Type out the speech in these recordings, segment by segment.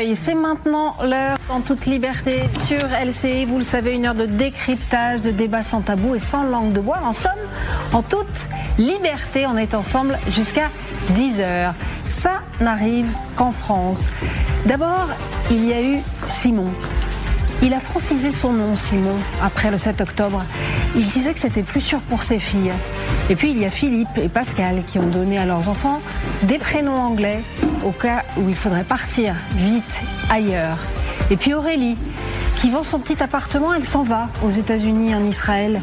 Et c'est maintenant l'heure en toute liberté sur LCI. Vous le savez, une heure de décryptage, de débat sans tabou et sans langue de bois. En somme, en toute liberté, on est ensemble jusqu'à 10h. Ça n'arrive qu'en France. D'abord, il y a eu Simon. Il a francisé son nom, Simon, après le 7 octobre. Il disait que c'était plus sûr pour ses filles. Et puis il y a Philippe et Pascal qui ont donné à leurs enfants des prénoms anglais au cas où il faudrait partir vite ailleurs. Et puis Aurélie, qui vend son petit appartement, elle s'en va aux États-Unis, en Israël,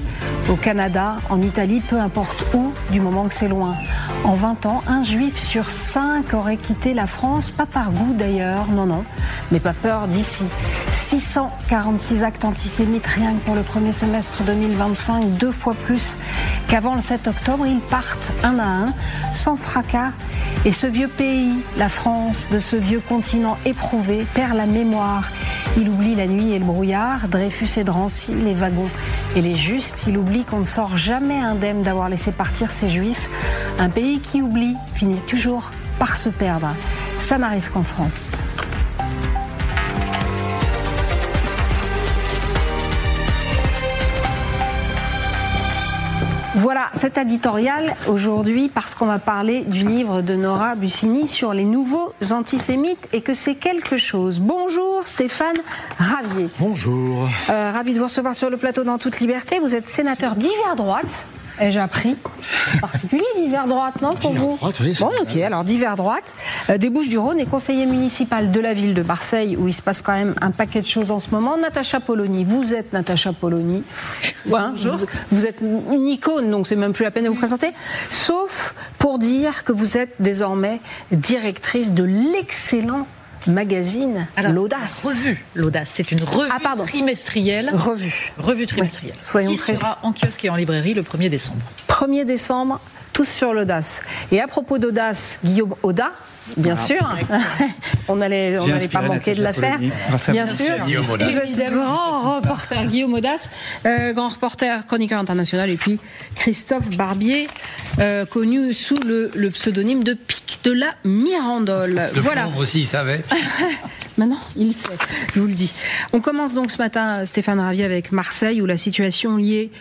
au Canada, en Italie, peu importe où, du moment que c'est loin. En 20 ans, un juif sur 5 aurait quitté la France, pas par goût d'ailleurs, non, mais pas peur d'ici. 646 actes antisémites rien que pour le premier semestre 2025, 2 fois plus qu'avant le 7 octobre. Ils partent un à un, sans fracas. Et ce vieux pays, la France, de ce vieux continent éprouvé, perd la mémoire. Il oublie la nuit et le brouillard, Dreyfus et Drancy, les wagons et les justes. Il oublie qu'on ne sort jamais indemne d'avoir laissé partir ces juifs. Un pays qui oublie finit toujours par se perdre. Ça n'arrive qu'en France. Voilà cet éditorial aujourd'hui parce qu'on va parler du livre de Nora Bussini sur les nouveaux antisémites et que c'est quelque chose. Bonjour Stéphane Ravier. Bonjour. Ravi de vous recevoir sur le plateau dans toute liberté. Vous êtes sénateur d'hiver droite. Ai-je appris ? C'est particulier d'hiver droite, non, pour vous ? Droite, oui, bon, ok, alors d'hiver droite, des Bouches-du-Rhône et conseiller municipal de la ville de Marseille, où il se passe quand même un paquet de choses en ce moment. Natacha Polony, vous êtes Natacha Polony. Bonjour. Vous êtes une icône, donc c'est même plus la peine de vous présenter. Sauf pour dire que vous êtes désormais directrice de l'excellent magazine L'Audace. L'Audace, c'est une revue trimestrielle. Revue trimestrielle. Ouais, soyons qui sera en kiosque et en librairie le 1er décembre. 1er décembre, tous sur l'Audace. Et à propos d'Audace, Guillaume Auda, bien sûr. On n'allait pas manquer de l'affaire. Bien sûr. Guillaume Audas. Grand reporter, Guillaume Audas, grand reporter, chroniqueur international, et puis Christophe Barbier, connu sous le pseudonyme de Pic de la Mirandole. Voilà. Pauvre aussi, il savait. Maintenant, il sait, je vous le dis. On commence donc ce matin, Stéphane Ravier, avec Marseille, où la situation liée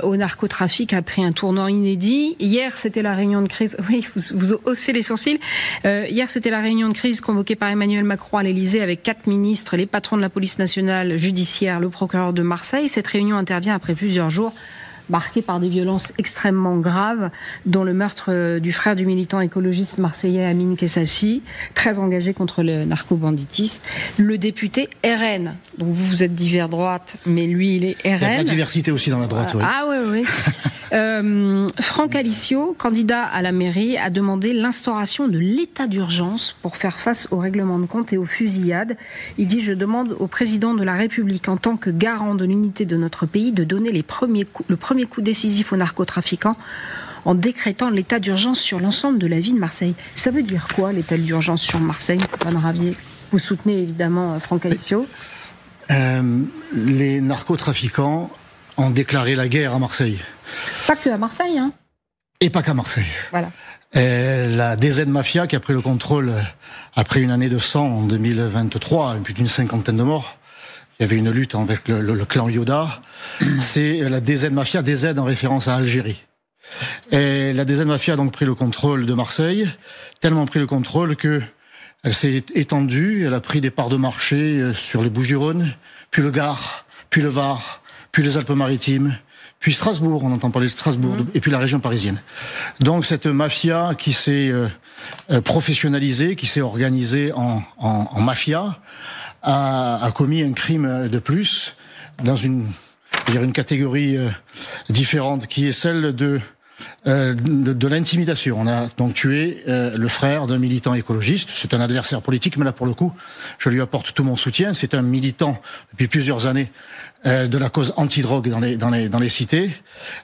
au narcotrafic a pris un tournant inédit. Hier, c'était la réunion de crise. Oui, vous haussez les sourcils. Hier, c'était la réunion de crise convoquée par Emmanuel Macron à l'Élysée avec 4 ministres, les patrons de la police nationale, judiciaire, le procureur de Marseille. Cette réunion intervient après plusieurs jours marqués par des violences extrêmement graves, dont le meurtre du frère du militant écologiste marseillais Amine Kessassi, très engagé contre le narcobanditisme. Le député RN, donc vous êtes d'hiver droite, mais lui il est RN. Il y a de la diversité aussi dans la droite, oui. Ah oui. Franck Alicio, candidat à la mairie, a demandé l'instauration de l'état d'urgence pour faire face au règlement de compte et aux fusillades. Il dit « Je demande au président de la République, en tant que garant de l'unité de notre pays, de donner le premier coup décisif aux narcotrafiquants en décrétant l'état d'urgence sur l'ensemble de la ville de Marseille. » Ça veut dire quoi, l'état d'urgence sur Marseille, Stéphane Ravier ? Vous soutenez évidemment Franck Alicio. Les narcotrafiquants ont déclaré la guerre à Marseille. Pas que à Marseille, hein. Et pas qu'à Marseille. Voilà. La DZ Mafia qui a pris le contrôle après une année de sang en 2023, plus d'une 50aine de morts. Il y avait une lutte avec le clan Yoda. C'est la DZ Mafia, DZ en référence à Algérie. Et la DZ Mafia a donc pris le contrôle de Marseille, tellement pris le contrôle que elle s'est étendue, elle a pris des parts de marché sur les Bouches-du-Rhône, puis le Gard, puis le Var, puis les Alpes-Maritimes, puis Strasbourg, on entend parler de Strasbourg, et puis la région parisienne. Donc cette mafia qui s'est professionnalisée, qui s'est organisée en mafia, a commis un crime de plus dans une catégorie différente, qui est celle de l'intimidation. On a donc tué le frère d'un militant écologiste. C'est un adversaire politique, mais là pour le coup, je lui apporte tout mon soutien. C'est un militant depuis plusieurs années de la cause anti-drogue dans les cités.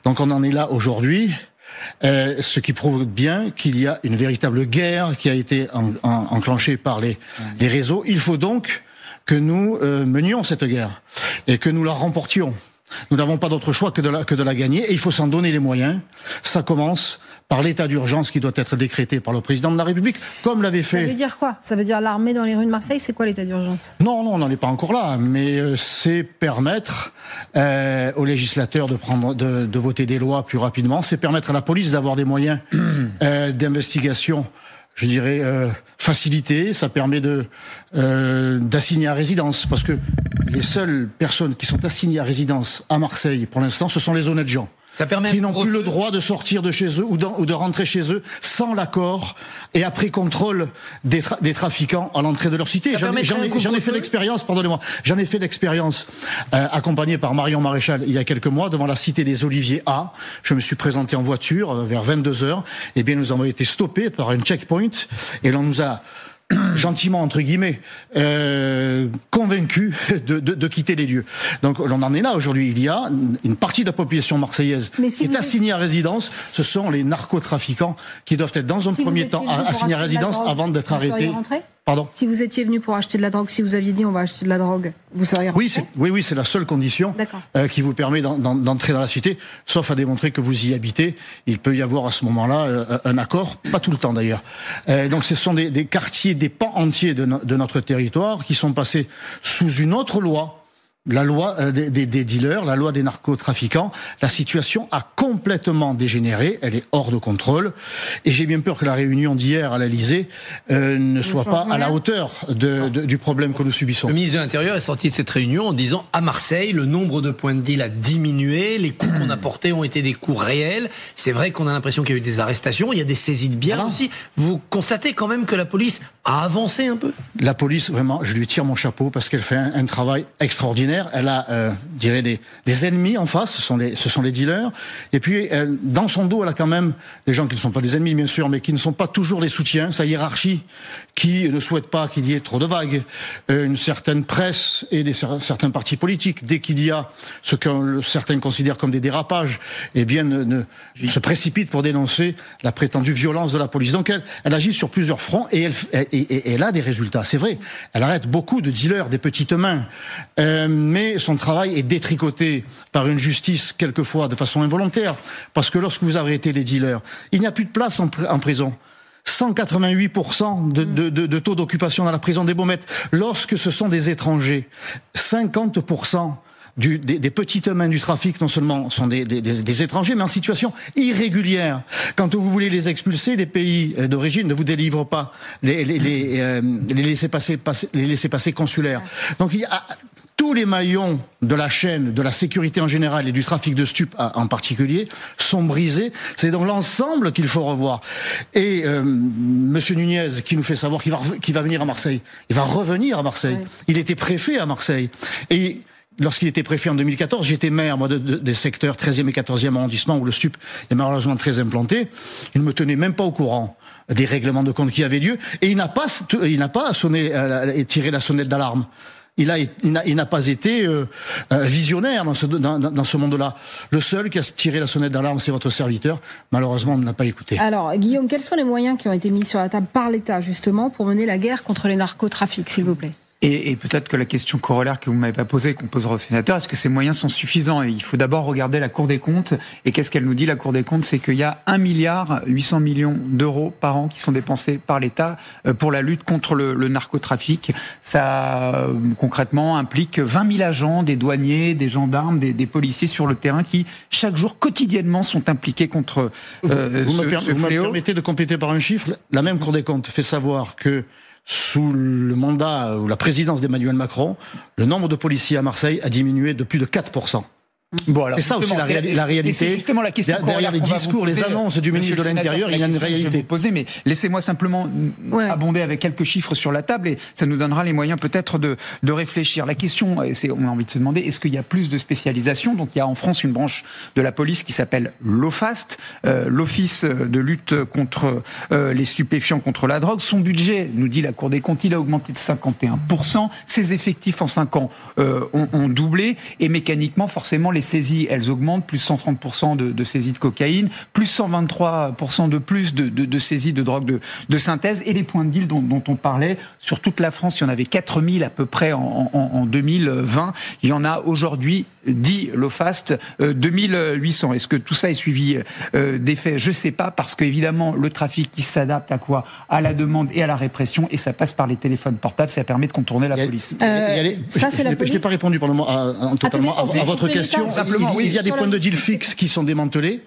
Donc on en est là aujourd'hui. Ce qui prouve bien qu'il y a une véritable guerre qui a été enclenchée par les réseaux. Il faut donc que nous menions cette guerre et que nous la remportions. Nous n'avons pas d'autre choix que de la gagner, et il faut s'en donner les moyens. Ça commence par l'état d'urgence qui doit être décrété par le président de la République, comme l'avait fait... Ça veut dire quoi ? Ça veut dire l'armée dans les rues de Marseille ? C'est quoi l'état d'urgence ? Non, on n'en est pas encore là, mais c'est permettre aux législateurs de voter des lois plus rapidement, c'est permettre à la police d'avoir des moyens d'investigation, je dirais, facilités. Ça permet d'assigner à résidence, parce que les seules personnes qui sont assignées à résidence à Marseille, pour l'instant, ce sont les honnêtes gens. Ça permet qui n'ont plus le droit de sortir de chez eux ou de rentrer chez eux sans l'accord et après contrôle des trafiquants à l'entrée de leur cité. J'en ai fait l'expérience, pardonnez-moi, accompagné par Marion Maréchal il y a quelques mois devant la cité des Oliviers A. Je me suis présenté en voiture vers 22h. Eh bien, nous avons été stoppés par un checkpoint et l'on nous a gentiment, entre guillemets, convaincu de quitter les lieux. Donc on en est là aujourd'hui. Il y a une partie de la population marseillaise qui est assignée à résidence. Ce sont les narcotrafiquants qui doivent être dans un premier temps assignés à résidence avant d'être arrêtés. Pardon ? Si vous étiez venu pour acheter de la drogue, si vous aviez dit on va acheter de la drogue, vous seriez rentré ? Oui, c'est la seule condition qui vous permet d'entrer dans la cité, sauf à démontrer que vous y habitez. Il peut y avoir à ce moment-là un accord, pas tout le temps d'ailleurs. Donc ce sont des quartiers, des pans entiers de notre territoire qui sont passés sous une autre loi. La loi des dealers, la loi des narcotrafiquants. La situation a complètement dégénéré, elle est hors de contrôle, et j'ai bien peur que la réunion d'hier à l'Elysée ne soit pas à la hauteur du problème que nous subissons. Le ministre de l'Intérieur est sorti de cette réunion en disant à Marseille, le nombre de points de deal a diminué, les coups qu'on a portés ont été des coups réels. C'est vrai qu'on a l'impression qu'il y a eu des arrestations, il y a des saisies de biens aussi. Vous constatez quand même que la police a avancé un peu ? La police, vraiment, je lui tire mon chapeau parce qu'elle fait un travail extraordinaire. Elle a, je dirais, des ennemis en face, ce sont les dealers. Et puis, dans son dos, elle a quand même des gens qui ne sont pas des ennemis, bien sûr, mais qui ne sont pas toujours les soutiens. Sa hiérarchie, qui ne souhaite pas qu'il y ait trop de vagues. Une certaine presse et certains partis politiques, dès qu'il y a ce que certains considèrent comme des dérapages, eh bien, se précipitent pour dénoncer la prétendue violence de la police. Donc, elle agit sur plusieurs fronts et elle a des résultats. C'est vrai. Elle arrête beaucoup de dealers, des petites mains. Mais son travail est détricoté par une justice, quelquefois de façon involontaire, parce que lorsque vous arrêtez les dealers, il n'y a plus de place en prison. 188% de taux d'occupation dans la prison des Baumettes. Lorsque ce sont des étrangers, 50% des petites mains du trafic, non seulement sont des étrangers, mais en situation irrégulière. Quand vous voulez les expulser, les pays d'origine ne vous délivrent pas les laissez-passer consulaires. Donc il y a tous les maillons de la chaîne, de la sécurité en général et du trafic de stupes en particulier, sont brisés. C'est donc l'ensemble qu'il faut revoir. Et Monsieur Nunez, qui nous fait savoir qu'il va venir à Marseille, il va revenir à Marseille. Ouais. Il était préfet à Marseille. Et lorsqu'il était préfet en 2014, j'étais maire, moi, des secteurs 13e et 14e arrondissement où le stup est malheureusement très implanté. Il ne me tenait même pas au courant des règlements de compte qui avaient lieu. Et il n'a pas tiré la sonnette d'alarme. Il n'a pas été visionnaire dans ce monde-là. Le seul qui a tiré la sonnette d'alarme, c'est votre serviteur. Malheureusement, on ne l'a pas écouté. Alors, Guillaume, quels sont les moyens qui ont été mis sur la table par l'État, justement, pour mener la guerre contre les narcotrafics, s'il vous plaît ? Et peut-être que la question corollaire que vous m'avez pas posée, qu'on posera au sénateur, est-ce que ces moyens sont suffisants ? Et il faut d'abord regarder la Cour des comptes. Et qu'est-ce qu'elle nous dit, la Cour des comptes ? C'est qu'il y a 1,8 milliard d'euros par an qui sont dépensés par l'État pour la lutte contre le narcotrafic. Ça, concrètement, implique 20 000 agents, des douaniers, des gendarmes, des policiers sur le terrain qui, chaque jour, quotidiennement, sont impliqués contre ce fléau. Vous me permettez de compléter par un chiffre ? La même Cour des comptes fait savoir que sous le mandat ou la présidence d'Emmanuel Macron, le nombre de policiers à Marseille a diminué de plus de 4%. Bon, alors, c'est ça aussi la réalité. C'est justement la question derrière les discours, les annonces du ministre de l'Intérieur, il y a une réalité. Je vais vous poser, mais laissez-moi simplement abonder avec quelques chiffres sur la table et ça nous donnera les moyens peut-être de réfléchir. La question, on a envie de se demander, est-ce qu'il y a plus de spécialisation ? Donc il y a en France une branche de la police qui s'appelle l'OFAST, l'Office de lutte contre les stupéfiants, contre la drogue. Son budget, nous dit la Cour des comptes, il a augmenté de 51%. Ses effectifs en 5 ans ont doublé et mécaniquement, forcément, les saisies, elles augmentent, plus 130% de saisies de cocaïne, plus 123% de plus de saisies de drogue de synthèse, et les points de deal dont on parlait. Sur toute la France, il y en avait 4000 à peu près en 2020. Il y en a aujourd'hui, dit l'OFAST, 2800. Est-ce que tout ça est suivi des faits? Je sais pas, parce qu'évidemment, le trafic qui s'adapte à quoi? À la demande et à la répression, et ça passe par les téléphones portables, ça permet de contourner la police. Je n'ai pas répondu totalement à votre question. Il y a des points de deal fixes qui sont démantelés.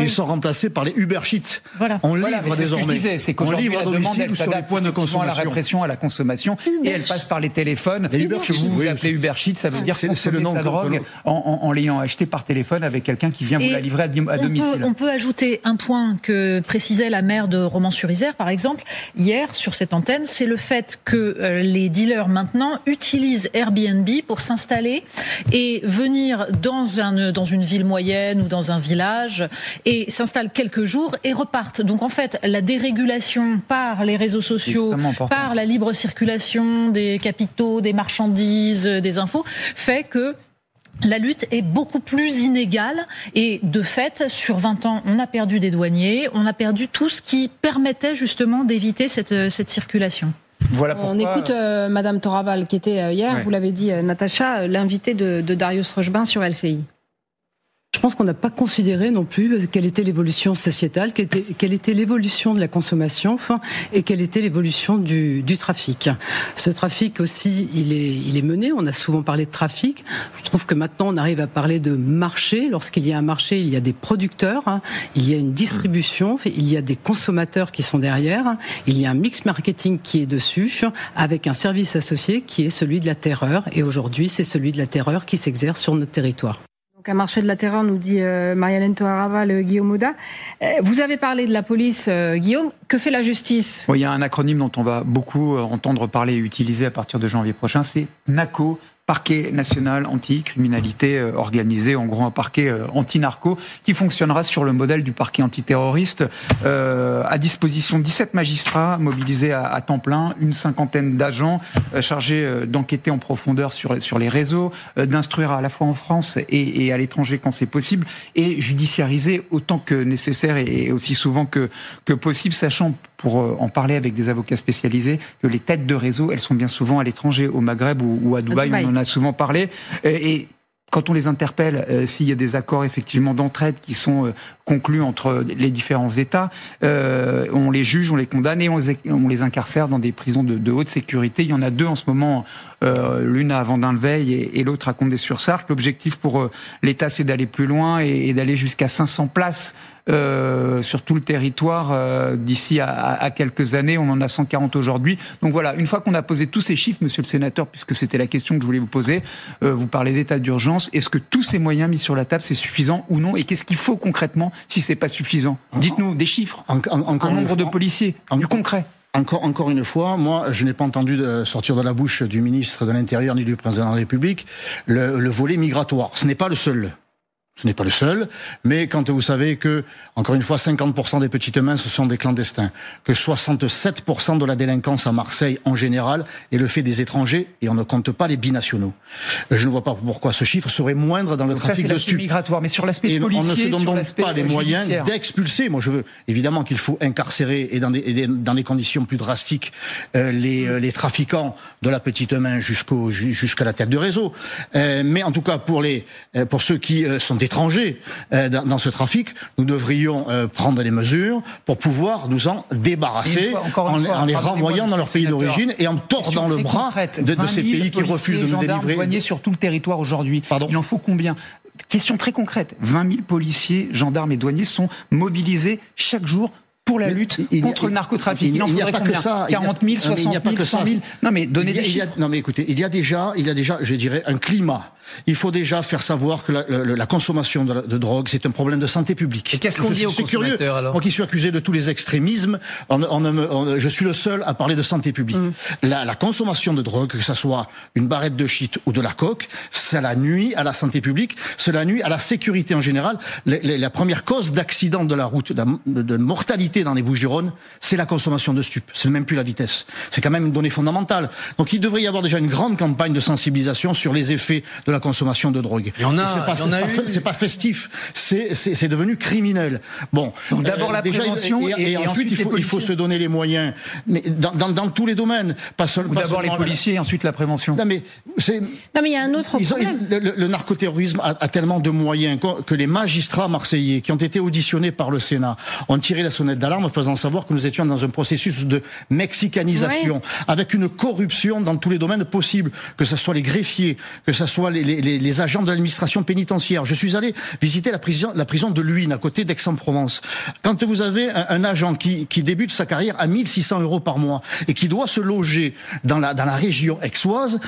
Ils sont remplacés par les Uber Sheets. On livre désormais. On livre à domicile ou sur les points de consommation. À la répression, à la consommation, et elle passe par les téléphones. Vous appelez Uber Sheets, ça veut dire consommer sa drogue en l'ayant acheté par téléphone avec quelqu'un qui vient vous la livrer à domicile. On peut ajouter un point que précisait la maire de Romans-sur-Isère, par exemple, hier sur cette antenne, c'est le fait que les dealers maintenant utilisent Airbnb pour s'installer et venir dans une ville moyenne ou dans un village, et s'installent quelques jours et repartent. Donc en fait, la dérégulation par les réseaux sociaux, par la libre circulation des capitaux, des marchandises, des infos, fait que la lutte est beaucoup plus inégale, et de fait, sur 20 ans, on a perdu des douaniers, on a perdu tout ce qui permettait justement d'éviter cette circulation. Voilà pourquoi... On écoute Madame Toraval, qui était hier, vous l'avez dit Natacha, l'invitée de Darius Rochebin sur LCI. Je pense qu'on n'a pas considéré non plus quelle était l'évolution sociétale, quelle était l'évolution de la consommation, et quelle était l'évolution du trafic. Ce trafic aussi, il est mené. On a souvent parlé de trafic. Je trouve que maintenant on arrive à parler de marché. Lorsqu'il y a un marché, il y a des producteurs, il y a une distribution, il y a des consommateurs qui sont derrière, il y a un mix marketing qui est dessus, avec un service associé qui est celui de la terreur. Et aujourd'hui, c'est celui de la terreur qui s'exerce sur notre territoire. Donc un marché de la terreur, nous dit Marie-Hélène Toaraval, Guillaume Audat. Vous avez parlé de la police, Guillaume. Que fait la justice? Il y a un acronyme dont on va beaucoup entendre parler et utiliser à partir de janvier prochain, c'est NACO. Parquet national anti-criminalité organisée, en gros un parquet anti-narco qui fonctionnera sur le modèle du parquet antiterroriste, à disposition de 17 magistrats mobilisés à temps plein, une cinquantaine d'agents chargés d'enquêter en profondeur sur les réseaux, d'instruire à la fois en France et à l'étranger quand c'est possible, et judiciariser autant que nécessaire et aussi souvent que possible, sachant, pour en parler avec des avocats spécialisés, que les têtes de réseau, elles sont bien souvent à l'étranger, au Maghreb ou à Dubaï. On en a souvent parlé. Et quand on les interpelle, s'il y a des accords effectivement d'entraide qui sont conclus entre les différents États, on les juge, on les condamne et on les incarcère dans des prisons de haute sécurité. Il y en a 2 en ce moment, l'une à Vendin-le-Veil et l'autre à Condé-sur-Sarthe. L'objectif pour l'État, c'est d'aller plus loin et d'aller jusqu'à 500 places sur tout le territoire d'ici à quelques années. On en a 140 aujourd'hui. Donc voilà, une fois qu'on a posé tous ces chiffres, monsieur le sénateur, puisque c'était la question que je voulais vous poser, vous parlez d'état d'urgence. Est-ce que tous ces moyens mis sur la table, c'est suffisant ou non? Et qu'est-ce qu'il faut concrètement si c'est pas suffisant? Dites-nous des chiffres, un nombre de policiers, du concret. Encore une fois, moi, je n'ai pas entendu sortir de la bouche du ministre de l'Intérieur ni du président de la République le volet migratoire. Ce n'est pas le seul. Ce n'est pas le seul, mais quand vous savez que, encore une fois, 50% des petites mains, ce sont des clandestins, que 67% de la délinquance à Marseille, en général, est le fait des étrangers, et on ne compte pas les binationaux. Je ne vois pas pourquoi ce chiffre serait moindre dans le trafic de stupes. Migratoire, mais sur l'aspect policier, on ne se donne donc pas les moyens judiciaire d'expulser. Moi, je veux évidemment qu'il faut incarcérer, et dans des conditions plus drastiques, les trafiquants de la petite main jusqu'à la tête de réseau. Mais en tout cas, pour ceux qui sont étrangers dans ce trafic, nous devrions prendre des mesures pour pouvoir nous en débarrasser en les renvoyant dans leur pays d'origine et en tordant le bras de ces pays qui refusent de nous délivrer. Douaniers sur tout le territoire aujourd'hui. Il en faut combien? Question très concrète. 20 000 policiers, gendarmes et douaniers sont mobilisés chaque jour pour la lutte contre le narcotrafic. Il en faudrait combien? 40 000, 60 000, 100 000? Non mais donnez des chiffres. Non mais écoutez, il y a déjà, je dirais, un climat. Il faut déjà faire savoir que la consommation de drogue, c'est un problème de santé publique. Et qu'est-ce qu'on dit aux consommateurs alors? Moi qui suis accusé de tous les extrémismes, je suis le seul à parler de santé publique. La consommation de drogue, que ça soit une barrette de shit ou de la coke, cela nuit à la santé publique, cela nuit à la sécurité en général. La première cause d'accident de la route, de mortalité dans les Bouches-du-Rhône, c'est la consommation de stupes. C'est même plus la vitesse. C'est quand même une donnée fondamentale. Donc il devrait y avoir déjà une grande campagne de sensibilisation sur les effets de de la consommation de drogue. C'est pas festif, c'est devenu criminel. Bon, donc d'abord la prévention et ensuite il faut se donner les moyens, mais dans tous les domaines, pas seulement. D'abord les policiers, ensuite la prévention. Non mais il y a un autre problème. Le narcoterrorisme a tellement de moyens que les magistrats marseillais qui ont été auditionnés par le Sénat ont tiré la sonnette d'alarme, faisant savoir que nous étions dans un processus de mexicanisation, avec une corruption dans tous les domaines possibles, que ce soit les greffiers, que ce soit les agents de l'administration pénitentiaire. Je suis allé visiter la prison de Luynes, à côté d'Aix-en-Provence. Quand vous avez un agent qui débute sa carrière à 1 600 € par mois et qui doit se loger dans la région aixoise,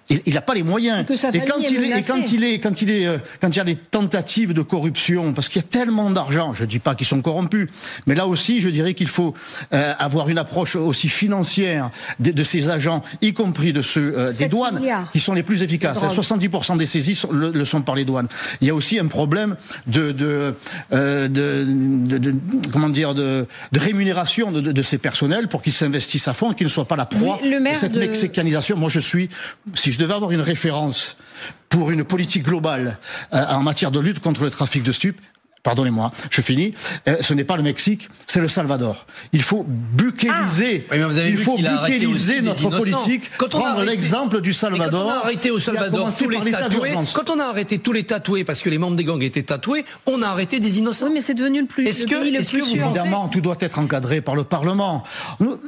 il n'a pas les moyens. Et quand il y a des tentatives de corruption, parce qu'il y a tellement d'argent, je dis pas qu'ils sont corrompus, mais là aussi, je dirais qu'il faut avoir une approche aussi financière de ces agents, y compris de ceux des douanes, qui sont les plus efficaces. 70% des saisies le sont par les douanes. Il y a aussi un problème de rémunération de ces personnels pour qu'ils s'investissent à fond et qu'ils ne soient pas la proie de cette mexicanisation. Moi, si je devais avoir une référence pour une politique globale en matière de lutte contre le trafic de stupes, pardonnez-moi, je finis. Ce n'est pas le Mexique, c'est le Salvador. Il faut buckéliser, notre politique, prendre l'exemple du Salvador. Quand on a arrêté au Salvador quand on a arrêté tous les tatoués parce que les membres des gangs étaient tatoués, on a arrêté des innocents. Oui, mais c'est devenu le pays le plus sûr. Évidemment, tout doit être encadré par le Parlement.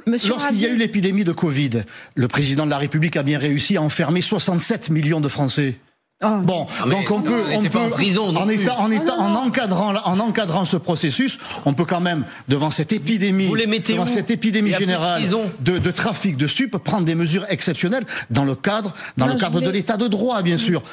Lorsqu'il y a eu l'épidémie de Covid, le président de la République a bien réussi à enfermer 67 millions de Français. Donc on peut en encadrant ce processus, on peut quand même devant cette épidémie générale de trafic de stupes prendre des mesures exceptionnelles dans le cadre de l'état de droit, bien sûr,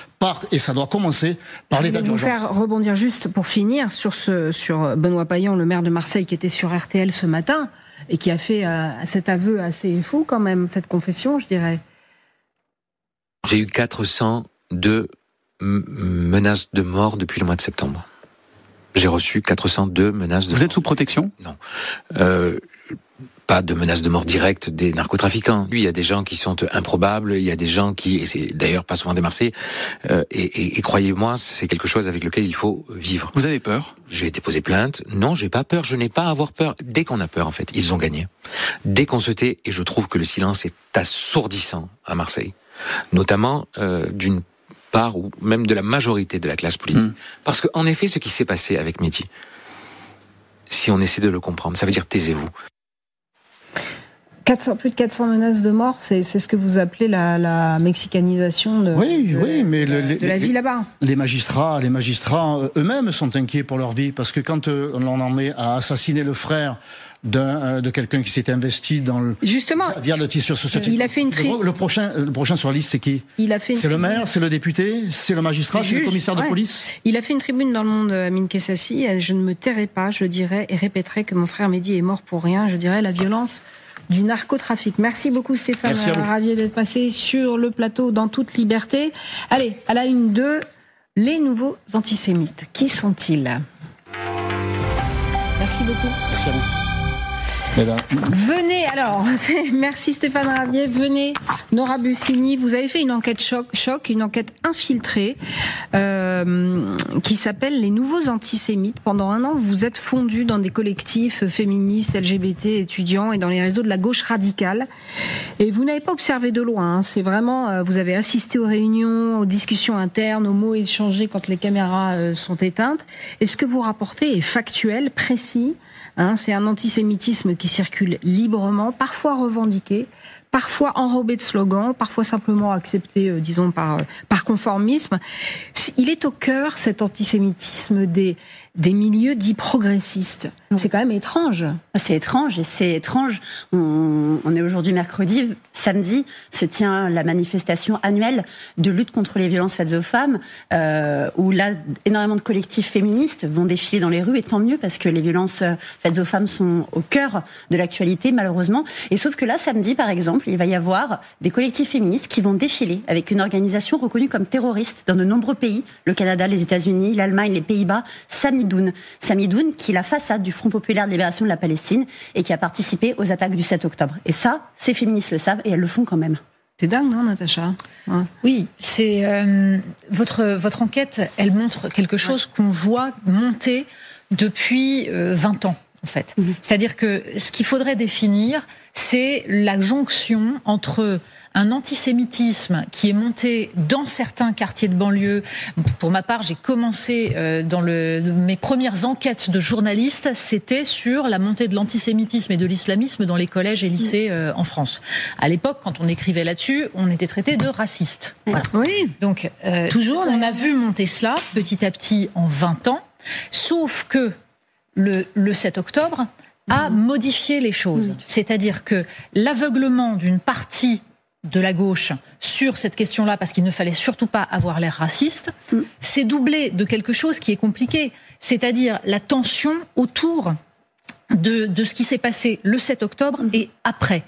et ça doit commencer par l'état d'urgence. Je vais vous faire rebondir juste pour finir sur Benoît Payan, le maire de Marseille, qui était sur RTL ce matin et qui a fait cet aveu assez fou quand même, cette confession, je dirais. J'ai eu 402 menaces de mort depuis le mois de septembre. J'ai reçu 402 menaces de mort. Vous êtes sous protection ? Non. Pas de menaces de mort directes des narcotrafiquants. Il y a des gens qui sont improbables, il y a des gens et c'est d'ailleurs pas souvent des Marseillais, et croyez-moi, c'est quelque chose avec lequel il faut vivre. Vous avez peur ? J'ai déposé plainte. Non, j'ai pas peur, je n'ai pas à avoir peur. Dès qu'on a peur, en fait, ils ont gagné. Dès qu'on se tait, et je trouve que le silence est assourdissant à Marseille. Notamment d'une part ou même de la majorité de la classe politique. Parce qu'en effet, ce qui s'est passé avec Mehdi, si on essaie de le comprendre, ça veut dire taisez-vous. Plus de 400 menaces de mort, c'est ce que vous appelez la mexicanisation de la vie là-bas. Les magistrats eux-mêmes sont inquiets pour leur vie, parce que quand on en est à assassiner le frère de quelqu'un qui s'est investi via le tissu social. Il a fait une le prochain sur la liste, c'est qui ? C'est le maire, c'est le député, c'est le magistrat, c'est le commissaire de police. Il a fait une tribune dans Le Monde, Amine Kessassi. Je ne me tairai pas, je dirais et répéterai que mon frère Mehdi est mort pour rien. Je dirais la violence du narcotrafic. Merci beaucoup Stéphane Ravier d'être passé sur le plateau dans toute liberté. Allez, à la une 2, les nouveaux antisémites. Qui sont-ils ? Merci beaucoup. Merci à vous. Venez, alors, merci Stéphane Ravier, venez, Nora Bussini, vous avez fait une enquête choc, une enquête infiltrée, qui s'appelle Les Nouveaux Antisémites. Pendant un an, vous êtes fondu dans des collectifs féministes, LGBT, étudiants et dans les réseaux de la gauche radicale. Et vous n'avez pas observé de loin, hein. C'est vraiment, vous avez assisté aux réunions, aux discussions internes, aux mots échangés quand les caméras sont éteintes. Et ce que vous rapportez est factuel, précis. C'est un antisémitisme qui circule librement, parfois revendiqué, parfois enrobé de slogans, parfois simplement accepté, disons, par conformisme. Il est au cœur, cet antisémitisme, des milieux dits progressistes. C'est quand même étrange. C'est étrange, et c'est étrange. On est aujourd'hui mercredi, samedi, se tient la manifestation annuelle de lutte contre les violences faites aux femmes, où là, énormément de collectifs féministes vont défiler dans les rues, et tant mieux, parce que les violences faites aux femmes sont au cœur de l'actualité, malheureusement. Et sauf que là, samedi, par exemple, il va y avoir des collectifs féministes qui vont défiler avec une organisation reconnue comme terroriste dans de nombreux pays, le Canada, les États-Unis, l'Allemagne, les Pays-Bas, Samidoun, qui est la façade du Front populaire de libération de la Palestine et qui a participé aux attaques du 7 octobre. Et ça, ces féministes le savent et elles le font quand même. C'est dingue, non, Natacha ? Ouais. Oui, c'est votre enquête, elle montre quelque chose qu'on voit monter depuis 20 ans. En fait. C'est-à-dire que ce qu'il faudrait définir, c'est la jonction entre un antisémitisme qui est monté dans certains quartiers de banlieue. Pour ma part, j'ai commencé mes premières enquêtes de journaliste, c'était sur la montée de l'antisémitisme et de l'islamisme dans les collèges et lycées en France. À l'époque, quand on écrivait là-dessus, on était traité de raciste. Voilà. Oui. Donc, toujours, on a vu monter cela petit à petit en 20 ans, sauf que le 7 octobre a modifié les choses. C'est-à-dire que l'aveuglement d'une partie de la gauche sur cette question-là, parce qu'il ne fallait surtout pas avoir l'air raciste, s'est doublé de quelque chose qui est compliqué, c'est-à-dire la tension autour de ce qui s'est passé le 7 octobre et après.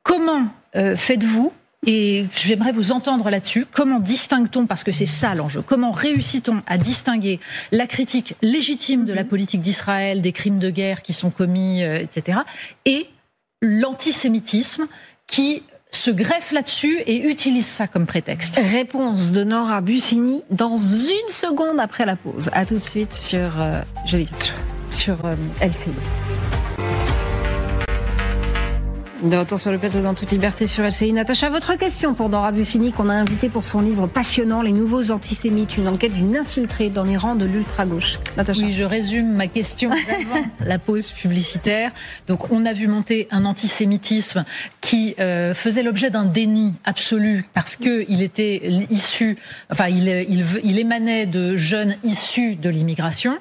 Comment faites-vous, et j'aimerais vous entendre là-dessus, comment distingue-t-on, parce que c'est ça l'enjeu, comment réussit-on à distinguer la critique légitime de la politique d'Israël, des crimes de guerre qui sont commis, etc., et l'antisémitisme qui se greffe là-dessus et utilise ça comme prétexte. Réponse de Nora Bussini dans une seconde après la pause. À tout de suite sur LCI. De retour sur le plateau dans toute liberté sur LCI. Natacha, votre question pour Nora Bussini, qu'on a invité pour son livre passionnant Les nouveaux antisémites, une enquête d'une infiltrée dans les rangs de l'ultra-gauche. Natacha. Oui, je résume ma question avant la pause publicitaire. Donc, on a vu monter un antisémitisme qui faisait l'objet d'un déni absolu parce que il était issu, enfin, il émanait de jeunes issus de l'immigration.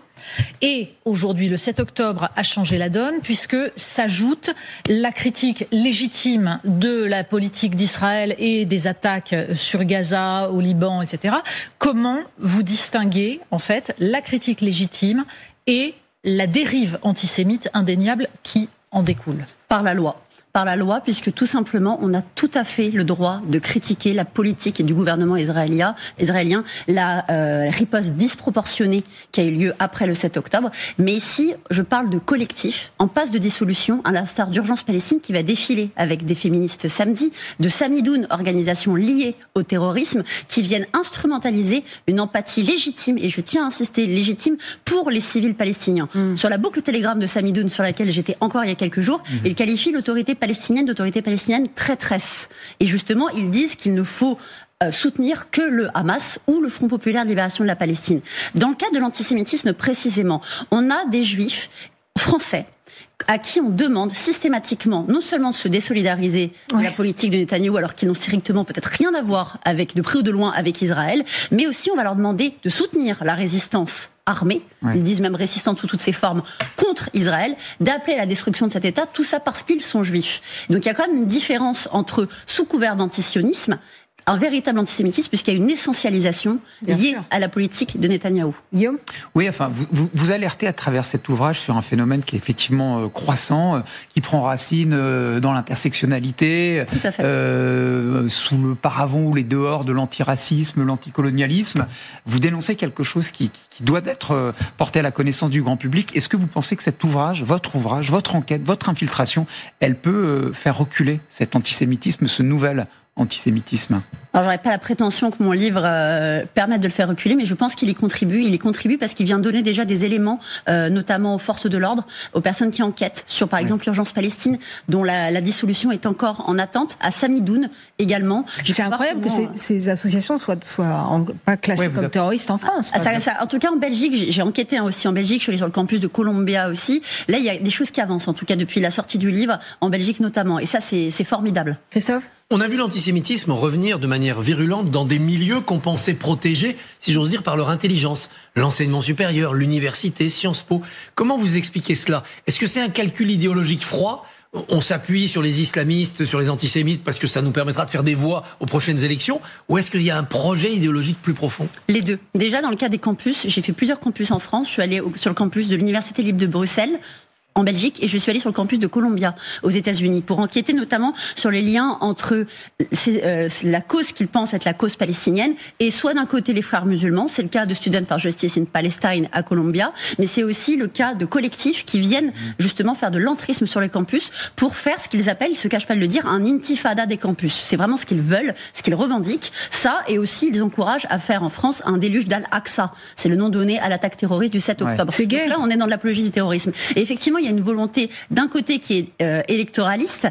Et aujourd'hui, le 7 octobre a changé la donne puisque s'ajoute la critique légitime de la politique d'Israël et des attaques sur Gaza, au Liban, etc. Comment vous distinguez, en fait, la critique légitime et la dérive antisémite indéniable qui en découle ? Par la loi. Par la loi, puisque tout simplement, on a tout à fait le droit de critiquer la politique du gouvernement israélien, la riposte disproportionnée qui a eu lieu après le 7 octobre. Mais ici, je parle de collectif en passe de dissolution, à l'instar d'Urgence Palestine qui va défiler avec des féministes samedi, de Samidoun, organisation liée au terrorisme, qui viennent instrumentaliser une empathie légitime, et je tiens à insister, légitime, pour les civils palestiniens. Sur la boucle Telegram de Samidoun, sur laquelle j'étais encore il y a quelques jours, il qualifie l'autorité palestinienne traîtresse. Et justement, ils disent qu'il ne faut soutenir que le Hamas ou le Front populaire de libération de la Palestine. Dans le cas de l'antisémitisme précisément, on a des juifs français à qui on demande systématiquement non seulement de se désolidariser de la politique de Netanyahou alors qu'ils n'ont strictement peut-être rien à voir avec, de près ou de loin, avec Israël, mais aussi on va leur demander de soutenir la résistance armée, ils disent même résistante sous toutes ses formes, contre Israël, d'appeler à la destruction de cet État, tout ça parce qu'ils sont juifs. Donc il y a quand même une différence entre, sous couvert d'antisionisme, un véritable antisémitisme, puisqu'il y a une essentialisation liée à la politique de Netanyahou. Guillaume ? Oui, enfin, vous alertez à travers cet ouvrage sur un phénomène qui est effectivement croissant, qui prend racine dans l'intersectionnalité, sous le paravent ou les dehors de l'antiracisme, l'anticolonialisme. Vous dénoncez quelque chose qui doit être porté à la connaissance du grand public. Est-ce que vous pensez que cet ouvrage, votre enquête, votre infiltration, elle peut faire reculer cet antisémitisme, ce nouvel antisémitisme? Alors, j'aurais pas la prétention que mon livre permette de le faire reculer, mais je pense qu'il y contribue. Il y contribue parce qu'il vient donner déjà des éléments, notamment aux forces de l'ordre, aux personnes qui enquêtent sur, par exemple, Urgence Palestine, dont la dissolution est encore en attente, à Samidoun également. C'est incroyable que ces associations soient pas classées comme terroristes en France. En tout cas, en Belgique, j'ai enquêté aussi en Belgique, je suis allée sur le campus de Columbia aussi. Là, il y a des choses qui avancent, en tout cas depuis la sortie du livre, en Belgique notamment. Et ça, c'est formidable. Christophe ? On a vu l'antisémitisme revenir de manière virulente dans des milieux qu'on pensait protégés, si j'ose dire, par leur intelligence. L'enseignement supérieur, l'université, Sciences Po. Comment vous expliquez cela ? Est-ce que c'est un calcul idéologique froid ? On s'appuie sur les islamistes, sur les antisémites, parce que ça nous permettra de faire des voix aux prochaines élections ? Ou est-ce qu'il y a un projet idéologique plus profond ? Les deux. Déjà, dans le cas des campus, j'ai fait plusieurs campus en France. Je suis allée sur le campus de l'Université libre de Bruxelles. en Belgique et je suis allée sur le campus de Columbia aux États-Unis pour enquêter notamment sur les liens entre la cause qu'ils pensent être la cause palestinienne et soit d'un côté les frères musulmans, c'est le cas de Students for Justice in Palestine à Columbia, mais c'est aussi le cas de collectifs qui viennent justement faire de l'entrisme sur les campus pour faire ce qu'ils appellent, ils se cachent pas de le dire, un intifada des campus. C'est vraiment ce qu'ils veulent, ce qu'ils revendiquent. Ça, et aussi ils encouragent à faire en France un déluge d'Al-Aqsa. C'est le nom donné à l'attaque terroriste du 7 octobre. C'est gay. Donc là, on est dans l'apologie du terrorisme. Et effectivement, il y a une volonté d'un côté qui est électoraliste,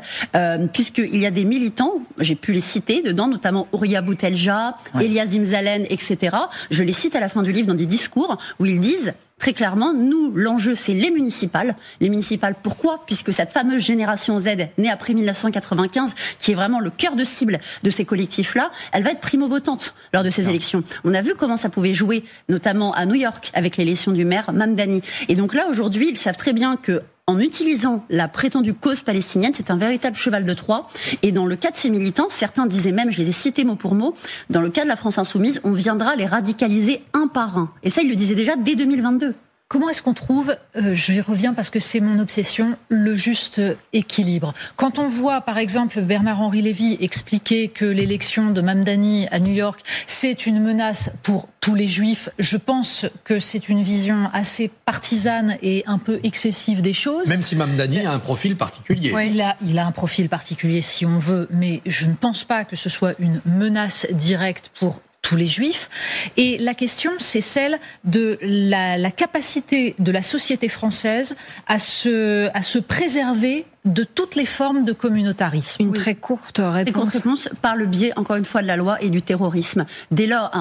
puisqu'il y a des militants, j'ai pu les citer dedans, notamment Ouria Boutelja, Elias Dimzalen, etc. Je les cite à la fin du livre dans des discours où ils disent très clairement, nous, l'enjeu, c'est les municipales. Les municipales, pourquoi ? Puisque cette fameuse génération Z, née après 1995, qui est vraiment le cœur de cible de ces collectifs-là, elle va être primo-votante lors de ces élections. On a vu comment ça pouvait jouer, notamment à New York, avec l'élection du maire Mamdani. Et donc là, aujourd'hui, ils savent très bien que en utilisant la prétendue cause palestinienne, c'est un véritable cheval de Troie. Et dans le cas de ces militants, certains disaient même, je les ai cités mot pour mot, dans le cas de la France Insoumise, on viendra les radicaliser un par un. Et ça, ils le disaient déjà dès 2022. Comment est-ce qu'on trouve, j'y reviens parce que c'est mon obsession, le juste équilibre ? Quand on voit, par exemple, Bernard-Henri Lévy expliquer que l'élection de Mamdani à New York, c'est une menace pour tous les juifs, je pense que c'est une vision assez partisane et un peu excessive des choses. Même si Mamdani a un profil particulier. Ouais, il a un profil particulier si on veut, mais je ne pense pas que ce soit une menace directe pour tous les juifs. Et la question, c'est celle de la capacité de la société française à se préserver de toutes les formes de communautarisme. Une très courte réponse. Très courte réponse par le biais, encore une fois, de la loi et du terrorisme. Dès lors,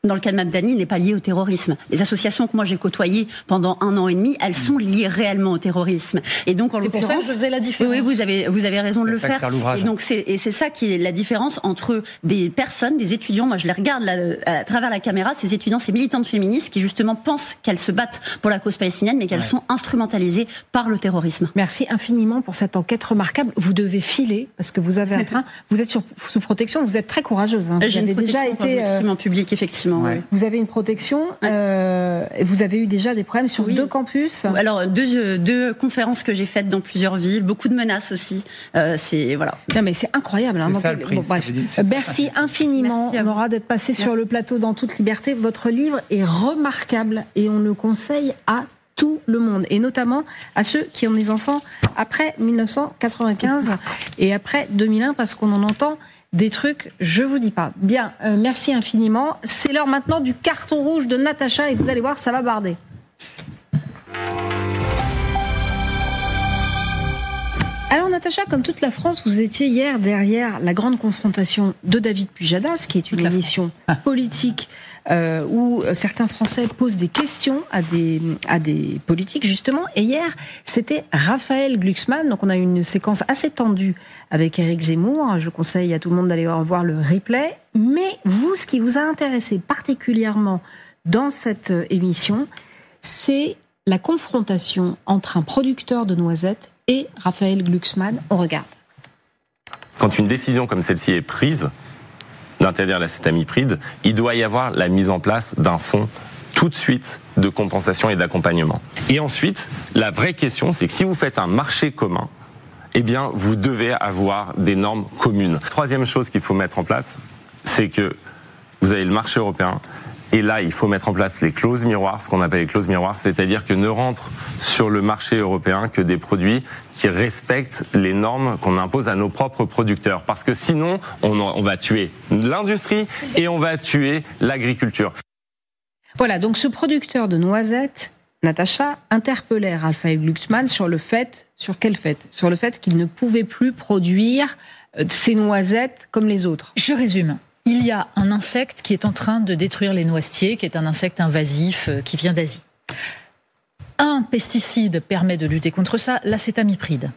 dans le cas de Mamdani, il n'est pas lié au terrorisme. Les associations que moi j'ai côtoyées pendant 1 an et demi, elles sont liées réellement au terrorisme. Et donc, en l'occurrence, c'est pour ça que je faisais la différence. Oui, vous avez raison de le faire. Et donc, c'est ça qui est la différence entre des personnes, des étudiants. Moi, je les regarde à travers la caméra, ces étudiants, ces militantes féministes qui justement pensent qu'elles se battent pour la cause palestinienne, mais qu'elles sont instrumentalisées par le terrorisme. Merci infiniment pour cette enquête remarquable. Vous devez filer parce que vous avez un train. Vous êtes sous protection. Vous êtes très courageuse. Hein. J'ai une protection quand je m'exprime en public, effectivement. Ouais. Vous avez une protection, vous avez eu déjà des problèmes sur 2 campus. Alors, deux conférences que j'ai faites dans plusieurs villes, beaucoup de menaces aussi. Voilà. Non, mais c'est incroyable. C'est ça, le prix, bref. Merci infiniment, Nora, d'être passée sur le plateau dans toute liberté. Votre livre est remarquable et on le conseille à tout le monde, et notamment à ceux qui ont des enfants après 1995 et après 2001, parce qu'on en entend des trucs, je vous dis pas. Bien, merci infiniment. C'est l'heure maintenant du carton rouge de Natacha et vous allez voir, ça va barder. Alors Natacha, comme toute la France, vous étiez hier derrière la grande confrontation de David Pujadas, qui est une émission politique où certains Français posent des questions à des politiques, justement. Et hier, c'était Raphaël Glucksmann. Donc on a eu une séquence assez tendue avec Éric Zemmour. Je conseille à tout le monde d'aller revoir le replay. Mais vous, ce qui vous a intéressé particulièrement dans cette émission, c'est la confrontation entre un producteur de noisettes et Raphaël Glucksmann. On regarde. Quand une décision comme celle-ci est prise, d'interdire l'acétamipride, il doit y avoir la mise en place d'un fonds tout de suite de compensation et d'accompagnement. Et ensuite, la vraie question, c'est que si vous faites un marché commun, eh bien, vous devez avoir des normes communes. Troisième chose qu'il faut mettre en place, c'est que vous avez le marché européen. Et là, il faut mettre en place les clauses miroirs, ce qu'on appelle les clauses miroirs, c'est-à-dire que ne rentrent sur le marché européen que des produits qui respectent les normes qu'on impose à nos propres producteurs. Parce que sinon, on va tuer l'industrie et on va tuer l'agriculture. Voilà, donc ce producteur de noisettes, Natacha, interpellait Raphaël Glucksmann sur le fait, sur quel fait ? Sur le fait qu'il ne pouvait plus produire ces noisettes comme les autres. Je résume. Il y a un insecte qui est en train de détruire les noisetiers, qui est un insecte invasif qui vient d'Asie. Un pesticide permet de lutter contre ça, l'acétamipride.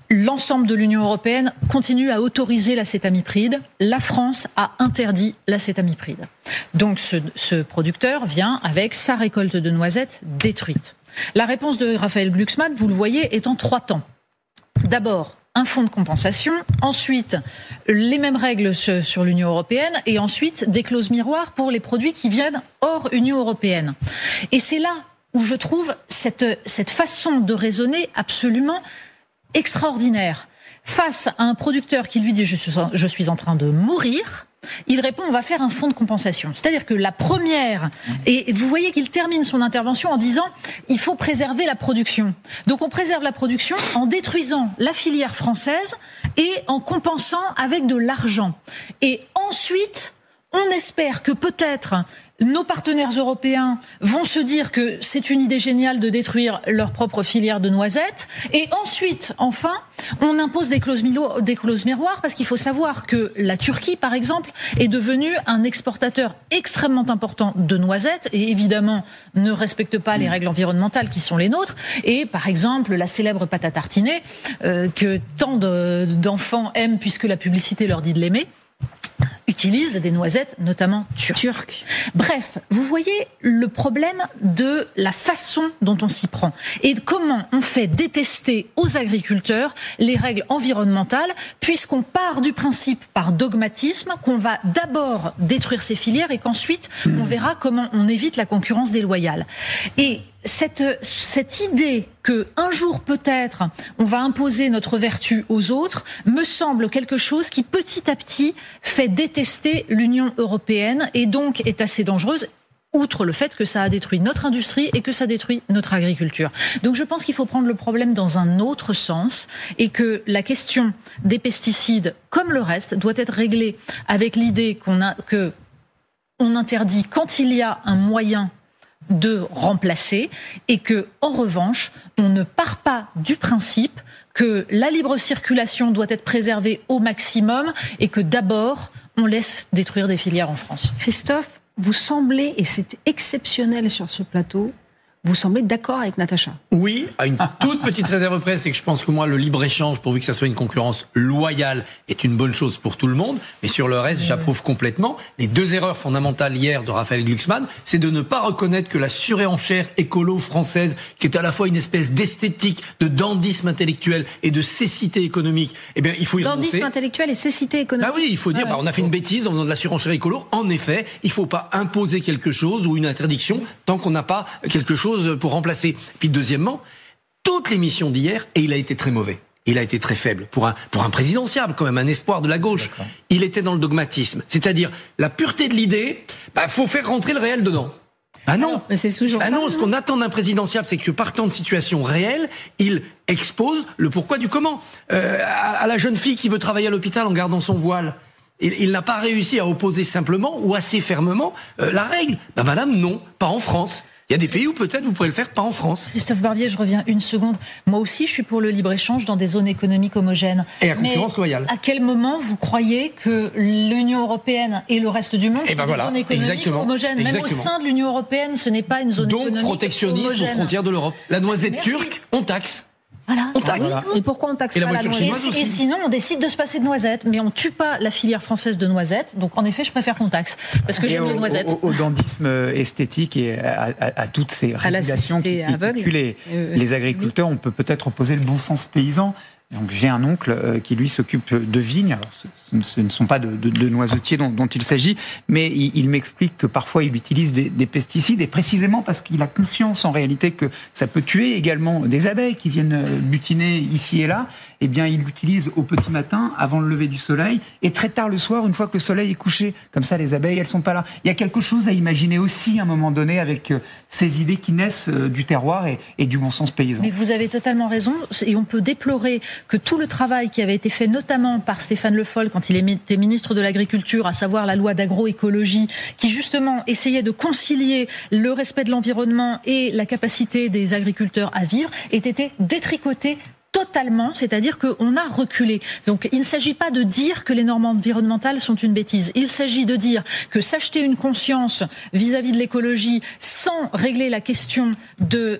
L'ensemble de l'Union européenne continue à autoriser l'acétamipride. La France a interdit l'acétamipride. Donc ce producteur vient avec sa récolte de noisettes détruite. La réponse de Raphaël Glucksmann, vous le voyez, est en 3 temps. D'abord, un fonds de compensation, ensuite les mêmes règles sur l'Union européenne et ensuite des clauses miroirs pour les produits qui viennent hors Union européenne. Et c'est là où je trouve cette façon de raisonner absolument extraordinaire. Face à un producteur qui lui dit je suis en train de mourir, il répond on va faire un fonds de compensation. C'est-à-dire que la première, et vous voyez qu'il termine son intervention en disant il faut préserver la production. Donc on préserve la production en détruisant la filière française et en compensant avec de l'argent. Et ensuite, on espère que peut-être nos partenaires européens vont se dire que c'est une idée géniale de détruire leur propre filière de noisettes. Et ensuite, enfin, on impose des clauses miroirs parce qu'il faut savoir que la Turquie, par exemple, est devenue un exportateur extrêmement important de noisettes et évidemment ne respecte pas les règles environnementales qui sont les nôtres. Et par exemple, la célèbre pâte à tartiner que tant d'enfants aiment puisque la publicité leur dit de l'aimer, utilise des noisettes, notamment turques. Bref, vous voyez le problème de la façon dont on s'y prend et de comment on fait détester aux agriculteurs les règles environnementales, puisqu'on part du principe par dogmatisme qu'on va d'abord détruire ces filières et qu'ensuite on verra comment on évite la concurrence déloyale. Et cette idée que un jour peut-être on va imposer notre vertu aux autres me semble quelque chose qui petit à petit fait détester l'Union européenne et donc est assez dangereuse, outre le fait que ça a détruit notre industrie et que ça détruit notre agriculture. Donc je pense qu'il faut prendre le problème dans un autre sens et que la question des pesticides, comme le reste, doit être réglée avec l'idée qu'on interdit quand il y a un moyen de remplacer et que, en revanche, on ne part pas du principe que la libre circulation doit être préservée au maximum et que d'abord, on laisse détruire des filières en France. Christophe, vous semblez, et c'est exceptionnel sur ce plateau, vous semblez d'accord avec Natacha? Oui, à une toute petite réserve près, c'est que je pense que moi, le libre-échange, pourvu que ça soit une concurrence loyale, est une bonne chose pour tout le monde. Mais sur le reste, j'approuve complètement. Les deux erreurs fondamentales hier de Raphaël Glucksmann, c'est de ne pas reconnaître que la surenchère écolo française, qui est à la fois une espèce d'esthétique, de dandisme intellectuel et de cécité économique, eh bien, il faut y renoncer. Dandisme intellectuel et cécité économique. Bah oui, il faut dire, on a fait une bêtise en faisant de la surenchère écolo. En effet, il faut pas imposer quelque chose ou une interdiction tant qu'on n'a pas quelque chose pour remplacer. Puis deuxièmement, toute l'émission d'hier, et il a été très mauvais. Il a été très faible pour un présidentiable, quand même, un espoir de la gauche. D'accord. Il était dans le dogmatisme. C'est-à-dire, la pureté de l'idée, faut faire rentrer le réel dedans. Ah non, mais c'est toujours ça. Non, ce qu'on attend d'un présidentiable, c'est que partant de situation réelle, il expose le pourquoi du comment. À la jeune fille qui veut travailler à l'hôpital en gardant son voile, il n'a pas réussi à opposer simplement ou assez fermement la règle. Madame, non, pas en France. Il y a des pays où peut-être vous pourrez le faire, pas en France. Christophe Barbier, je reviens une seconde. Moi aussi, je suis pour le libre-échange dans des zones économiques homogènes. Et à concurrence loyale. À quel moment vous croyez que l'Union européenne et le reste du monde sont des zones économiques homogènes? Même au sein de l'Union européenne, ce n'est pas une zone économique homogène. Donc protectionnisme aux frontières de l'Europe. La noisette turque, on taxe. Voilà. On taxe. Voilà. Et pourquoi on taxe pas la noisette? Et sinon, on décide de se passer de noisettes, mais on tue pas la filière française de noisettes. Donc, en effet, je préfère qu'on taxe parce que j'aime les noisettes. Au dandisme esthétique et à toutes ces régulations qui tuent les agriculteurs, on peut peut-être opposer le bon sens paysan. Donc j'ai un oncle qui lui s'occupe de vignes. Alors ce ne sont pas de noisetiers dont il s'agit, mais il m'explique que parfois il utilise des pesticides et précisément parce qu'il a conscience en réalité que ça peut tuer également des abeilles qui viennent butiner ici et là. Eh bien il l'utilise au petit matin avant le lever du soleil et très tard le soir une fois que le soleil est couché. Comme ça les abeilles elles sont pas là. Il y a quelque chose à imaginer aussi à un moment donné avec ces idées qui naissent du terroir et du bon sens paysan. Mais vous avez totalement raison et on peut déplorer que tout le travail qui avait été fait notamment par Stéphane Le Foll quand il était ministre de l'Agriculture, à savoir la loi d'agroécologie, qui justement essayait de concilier le respect de l'environnement et la capacité des agriculteurs à vivre, ait été détricoté totalement, c'est-à-dire qu'on a reculé. Donc il ne s'agit pas de dire que les normes environnementales sont une bêtise. Il s'agit de dire que s'acheter une conscience vis-à-vis de l'écologie sans régler la question de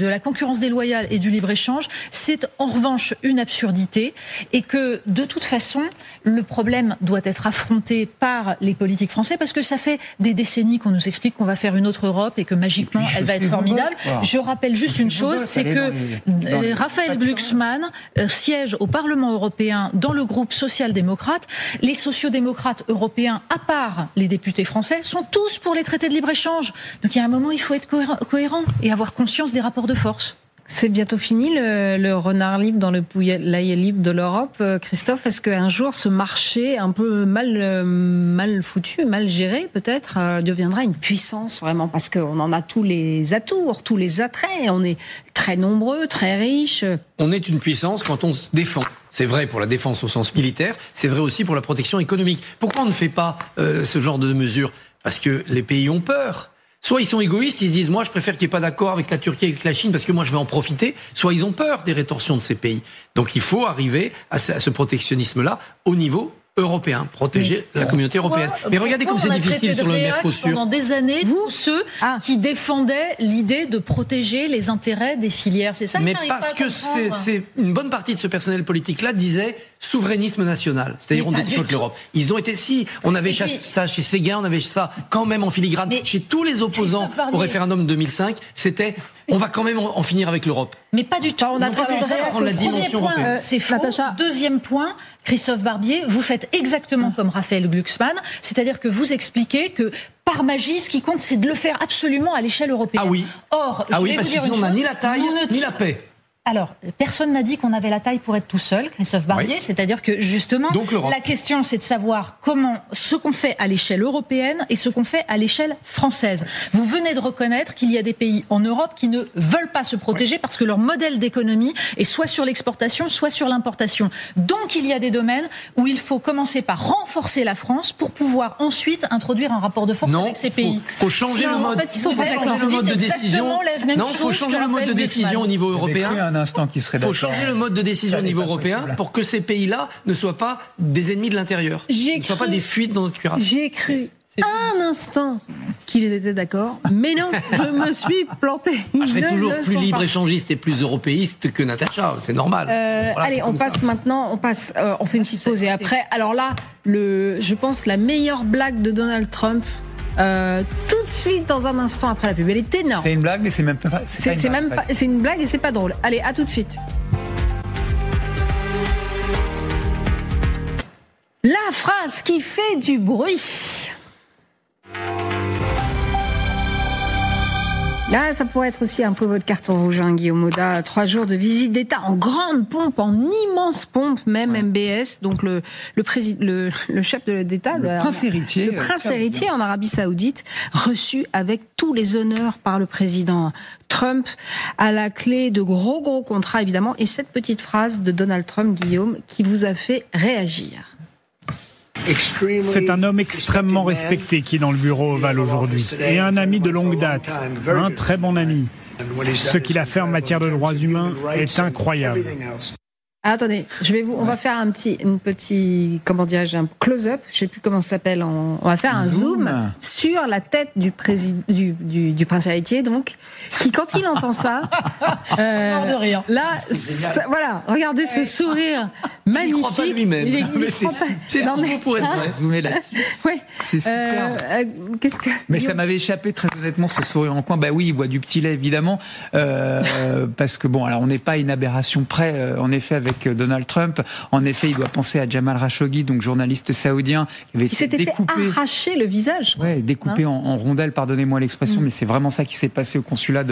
la concurrence déloyale et du libre-échange, c'est en revanche une absurdité et que de toute façon, le problème doit être affronté par les politiques français parce que ça fait des décennies qu'on nous explique qu'on va faire une autre Europe et que magiquement elle va être formidable. Je rappelle juste une chose, c'est que les Raphaël Glucksmann siège au Parlement européen dans le groupe social-démocrate. Les sociodémocrates européens, à part les députés français, sont tous pour les traités de libre-échange. Donc il y a un moment, il faut être cohérent et avoir conscience des rapports de force. C'est bientôt fini le renard libre dans le poulailler libre de l'Europe. Christophe, est-ce qu'un jour ce marché un peu mal foutu, mal géré peut-être, deviendra une puissance vraiment? Parce qu'on en a tous les atours, tous les attraits, on est très nombreux, très riches. On est une puissance quand on se défend. C'est vrai pour la défense au sens militaire, c'est vrai aussi pour la protection économique. Pourquoi on ne fait pas ce genre de mesures? Parce que les pays ont peur. Soit ils sont égoïstes, ils se disent « moi je préfère qu'il n'y ait pas d'accord avec la Turquie et avec la Chine parce que moi je vais en profiter », soit ils ont peur des rétorsions de ces pays. Donc il faut arriver à ce protectionnisme-là au niveau européen, protéger la communauté européenne. Mais regardez comme c'est difficile sur le Mercosur. Pendant des années, tous ceux qui défendaient l'idée de protéger les intérêts des filières, c'est ça que j'arrive pas à comprendre. Mais parce que c'est une bonne partie de ce personnel politique-là disait souverainisme national, c'est-à-dire on détricote l'Europe. Ils ont été, on avait ça chez Séguin, on avait ça quand même en filigrane. Mais chez tous les opposants au référendum de 2005, c'était on va quand même en finir avec l'Europe. Mais pas du tout. On a prendre la dimension européenne. C'est faux. Natacha. Deuxième point, Christophe Barbier, vous faites exactement comme Raphaël Glucksmann, c'est-à-dire que vous expliquez que par magie, ce qui compte, c'est de le faire absolument à l'échelle européenne. Ah oui. Or, parce que sinon on n'a ni la taille, ni la paix. Alors, personne n'a dit qu'on avait la taille pour être tout seul, Christophe Barbier. Oui. C'est-à-dire que, justement, la question, c'est de savoir comment ce qu'on fait à l'échelle européenne et ce qu'on fait à l'échelle française. Vous venez de reconnaître qu'il y a des pays en Europe qui ne veulent pas se protéger parce que leur modèle d'économie est soit sur l'exportation, soit sur l'importation. Donc, il y a des domaines où il faut commencer par renforcer la France pour pouvoir ensuite introduire un rapport de force avec ces pays. Faut changer le mode. De décision. Non, faut changer le mode de décision au niveau européen. Il faut changer le mode de décision au niveau européen pour que ces pays-là ne soient pas des ennemis de l'intérieur, ne soient pas des fuites dans notre cuirasse. J'ai cru un instant qu'ils étaient d'accord, mais non, je me suis plantée. Je serais toujours plus libre-échangiste et plus européiste que Natacha, c'est normal. Voilà, allez, on passe maintenant, on fait une petite pause et après, alors là, je pense la meilleure blague de Donald Trump. Tout de suite dans un instant après la pub. Elle est énorme. C'est une blague, mais c'est même pas. C'est une blague et c'est pas drôle. Allez, à tout de suite. La phrase qui fait du bruit. Là, ça pourrait être aussi un peu votre carton rouge, hein, Guillaume Oda. 3 jours de visite d'État en grande pompe, en immense pompe, même MBS, donc le chef d'État, le prince héritier en Arabie Saoudite, reçu avec tous les honneurs par le président Trump, à la clé de gros contrats évidemment, et cette petite phrase de Donald Trump, Guillaume, qui vous a fait réagir. C'est un homme extrêmement respecté qui est dans le bureau ovale aujourd'hui et un ami de longue date, un très bon ami. Ce qu'il a fait en matière de droits humains est incroyable. Attendez, on va faire un petit, comment dirais-je, un close-up, je sais plus comment ça s'appelle, on va faire un zoom sur la tête du prince héritier, donc, qui quand il entend ça, mort de rire. Là, voilà, regardez ce sourire magnifique. Il croit pas lui-même. C'est normal pour être zoomer là-dessus. Ouais. C'est super. Mais ça m'avait échappé très honnêtement ce sourire en coin. Bah oui, il boit du petit lait évidemment, parce que bon, alors on n'est pas à une aberration près, en effet avec Donald Trump. En effet, il doit penser à Jamal Khashoggi, donc journaliste saoudien, qui s'était fait arracher le visage. Ouais, découpé en rondelles, pardonnez-moi l'expression, mais c'est vraiment ça qui s'est passé au consulat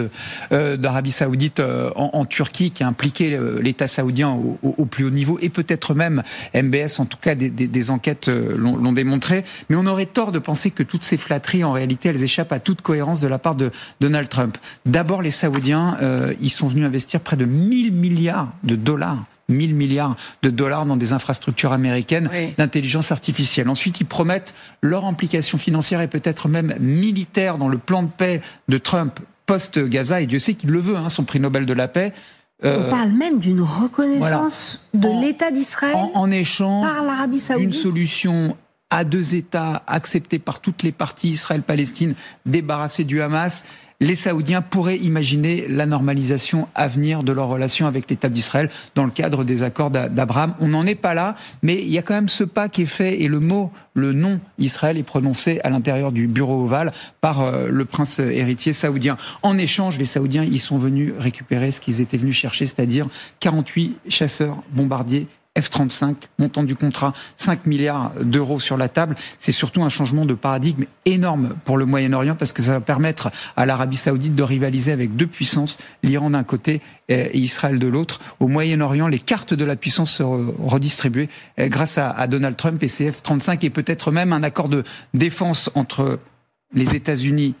d'Arabie Saoudite en Turquie, qui a impliqué l'État saoudien au plus haut niveau, et peut-être même MBS, en tout cas des enquêtes l'ont démontré. Mais on aurait tort de penser que toutes ces flatteries, en réalité, elles échappent à toute cohérence de la part de Donald Trump. D'abord, les Saoudiens, ils sont venus investir près de 1 000 milliards de dollars 1 000 milliards de dollars dans des infrastructures américaines d'intelligence artificielle. Ensuite, ils promettent leur implication financière et peut-être même militaire dans le plan de paix de Trump post-Gaza, et Dieu sait qu'il le veut, son prix Nobel de la paix. On parle même d'une reconnaissance de l'État d'Israël en échange par l'Arabie Saoudite. Une solution à 2 États, accepté par toutes les parties, Israël-Palestine, débarrassé du Hamas, les Saoudiens pourraient imaginer la normalisation à venir de leurs relations avec l'État d'Israël dans le cadre des accords d'Abraham. On n'en est pas là, mais il y a quand même ce pas qui est fait et le nom Israël est prononcé à l'intérieur du bureau ovale par le prince héritier saoudien. En échange, les Saoudiens y sont venus récupérer ce qu'ils étaient venus chercher, c'est-à-dire 48 chasseurs bombardiers F-35, montant du contrat 5 milliards d'euros sur la table. C'est surtout un changement de paradigme énorme pour le Moyen-Orient parce que ça va permettre à l'Arabie Saoudite de rivaliser avec 2 puissances, l'Iran d'un côté et Israël de l'autre. Au Moyen-Orient, les cartes de la puissance seront redistribuées grâce à Donald Trump et ses F-35 et peut-être même un accord de défense entre les États-Unis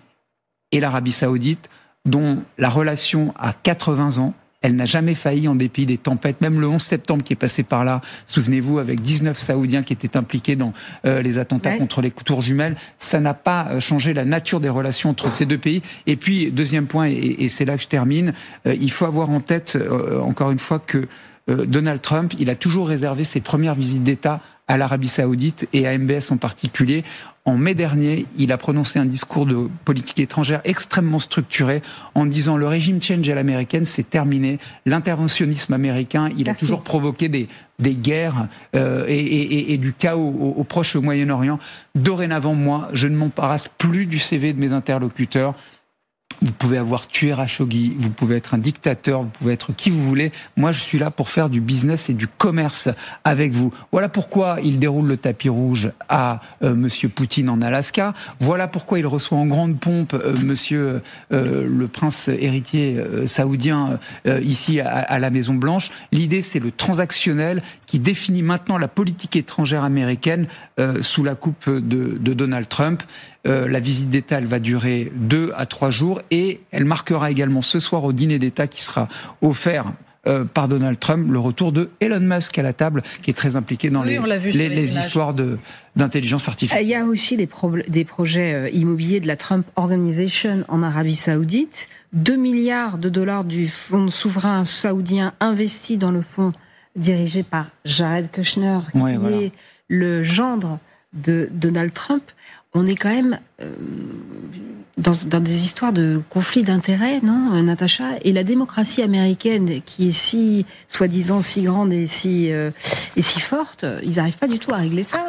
et l'Arabie Saoudite dont la relation a 80 ans. Elle n'a jamais failli en dépit des tempêtes. Même le 11 septembre qui est passé par là, souvenez-vous, avec 19 Saoudiens qui étaient impliqués dans les attentats contre les tours jumelles, ça n'a pas changé la nature des relations entre ces 2 pays. Et puis, deuxième point, et c'est là que je termine, il faut avoir en tête, encore une fois, que Donald Trump, il a toujours réservé ses premières visites d'État à l'Arabie Saoudite et à MBS en particulier. En mai dernier, il a prononcé un discours de politique étrangère extrêmement structuré en disant le régime change à l'américaine, c'est terminé. L'interventionnisme américain, il a toujours provoqué des guerres et du chaos au Proche Moyen-Orient. Dorénavant, moi, je ne m'embarrasse plus du CV de mes interlocuteurs. Vous pouvez avoir tué Khashoggi, vous pouvez être un dictateur, vous pouvez être qui vous voulez. Moi, je suis là pour faire du business et du commerce avec vous. Voilà pourquoi il déroule le tapis rouge à Monsieur Poutine en Alaska. Voilà pourquoi il reçoit en grande pompe Monsieur le prince héritier saoudien ici à la Maison Blanche. L'idée, c'est le transactionnel qui définit maintenant la politique étrangère américaine sous la coupe de Donald Trump. La visite d'État, elle va durer 2 à 3 jours et elle marquera également ce soir au dîner d'État qui sera offert par Donald Trump le retour de Elon Musk à la table, qui est très impliqué dans les histoires d'intelligence artificielle. Il y a aussi des projets immobiliers de la Trump Organization en Arabie Saoudite. 2 milliards de dollars du fonds souverain saoudien investi dans le fonds dirigé par Jared Kushner, qui est le gendre de Donald Trump. On est quand même dans des histoires de conflits d'intérêts, non, Natacha ? Et la démocratie américaine, qui est si, soi-disant, si grande et si forte, ils n'arrivent pas du tout à régler ça.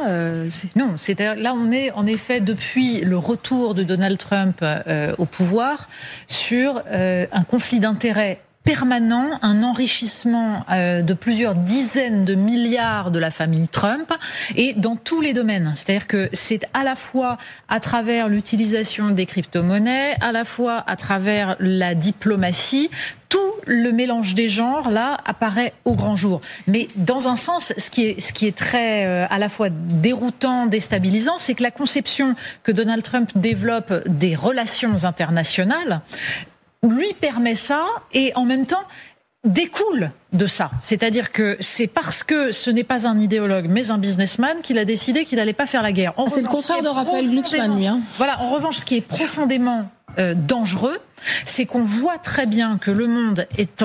Non, c'est-à-dire là, on est en effet, depuis le retour de Donald Trump au pouvoir, sur un conflit d'intérêts permanent, un enrichissement de plusieurs dizaines de milliards de la famille Trump, et dans tous les domaines. C'est-à-dire que c'est à la fois à travers l'utilisation des crypto-monnaies, à la fois à travers la diplomatie. Tout le mélange des genres, là, apparaît au grand jour. Mais dans un sens, ce qui est très à la fois déroutant, déstabilisant, c'est que la conception que Donald Trump développe des relations internationales lui permet ça et en même temps découle de ça. C'est-à-dire que c'est parce que ce n'est pas un idéologue mais un businessman qu'il a décidé qu'il n'allait pas faire la guerre. C'est le contraire de Raphaël Glucksmann, lui. Voilà, en revanche, ce qui est profondément dangereux, c'est qu'on voit très bien que le monde est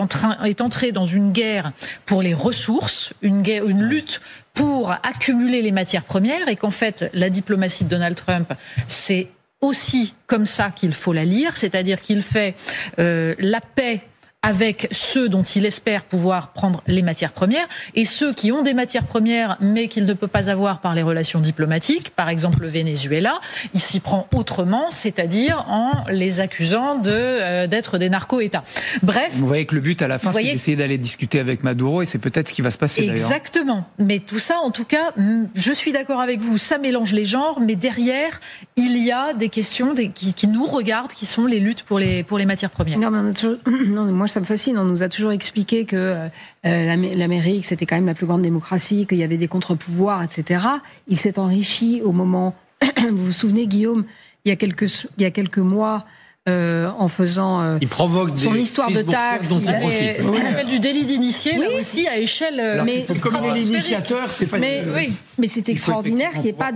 entré dans une guerre pour les ressources, une lutte pour accumuler les matières premières, et qu'en fait, la diplomatie de Donald Trump, c'est aussi comme ça qu'il faut la lire, c'est-à-dire qu'il fait la paix avec ceux dont il espère pouvoir prendre les matières premières, et ceux qui ont des matières premières mais qu'il ne peut pas avoir par les relations diplomatiques, par exemple le Venezuela, il s'y prend autrement, c'est-à-dire en les accusant d'être des narco-États. Bref. Vous voyez que le but à la fin, c'est d'essayer d'aller discuter avec Maduro, et c'est peut-être ce qui va se passer d'ailleurs. Exactement. Mais tout ça, en tout cas, je suis d'accord avec vous, ça mélange les genres, mais derrière, il y a des questions qui nous regardent, qui sont les luttes pour les matières premières. Non, mais moi, ça me fascine. On nous a toujours expliqué que l'Amérique, c'était quand même la plus grande démocratie, qu'il y avait des contre-pouvoirs, etc. Il s'est enrichi au moment... Vous vous souvenez, Guillaume, il y a quelques mois, en faisant il provoque son histoire de taxes. Dont il profite. Ce qu'on appelle du délit d'initié, là aussi, à échelle. Alors mais comme il est l'initiateur, c'est facile. Mais c'est extraordinaire qu'il n'y ait pas